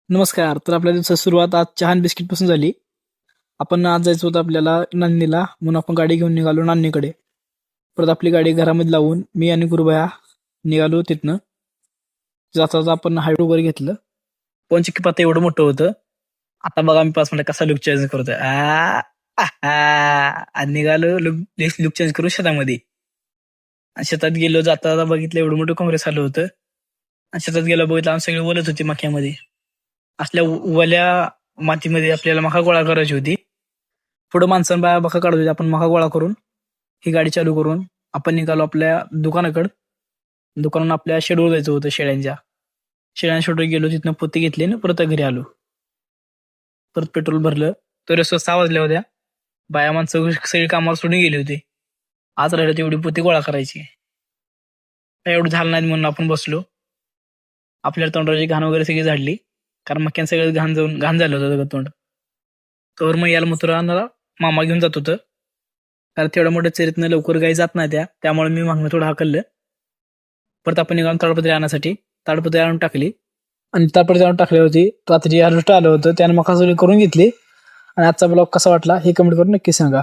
नमस्कार. तर आपल्या दिवसाची सुरुवात आज चहा आणि बिस्किट पासून झाली. आपण आज जायचं होतं आपल्याला नांदणीला, म्हणून आपण गाडी घेऊन निघालो नांदणीकडे. परत आपली गाडी घरामध्ये लावून मी आणि गुरुबाया निघालो तिथनं. जाता जाता आपण हायवे वर घेतलं. पंच की पात एवढं मोठं होतं. आता बघा मी 5 मिनिटं कसा लुक चेंज करतोय. आणि निघालो लुक चेंज करू शेतामध्ये. आणि शेतात गेलो, जाता जाता बघितलं एवढं मोठं काँग्रेस आलं होतं. आणि शेतात गेलो बघितलं आम्ही सगळे बोलत होते मक्यामध्ये. असल्या वल्या मातीमध्ये आपल्याला मका गोळा करायची होती. पुढं माणसं बाया मका काढत होती. आपण मका गोळा करून ही गाडी चालू करून आपण निघालो आपल्या दुकानाकडं. दुकानात आपल्या शेडवर जायचं होतं शेळ्यांच्या. शेळ्यांच्या शेडवर गेलो, तिथनं पोती घेतली आणि परत घरी आलो. परत पेट्रोल भरलं. तर 6 वाजल्या होत्या. बाया माणसं सगळी कामावर सोडून गेली होती. आज राहिलं तेवढी पोती गोळा करायची. काय एवढं झालं नाही म्हणून आपण बसलो. आपल्या तोंडाची घाण वगैरे सगळी झाडली. कारण मक्यानं सगळं घाण झालं होतं सगळं तोंड. तर मग याला मथुराला मामा घेऊन जात होतं. कारण तेवढ्या मोठ्या चरीतनं लवकर गाई जात नाही त्यामुळे मी मागणं थोडं हाकललं. परत आपण निघालो ताडपत्री आणण्यासाठी. ताडपत्री आणून टाकली आणि ताडपत्री आणून टाकली होती. रात्री हार्वेस्ट आलं होतं, त्याने मका सगळी करून घेतली. आणि आजचा ब्लॉग कसा वाटला हे कमेंट करून नक्की सांगा.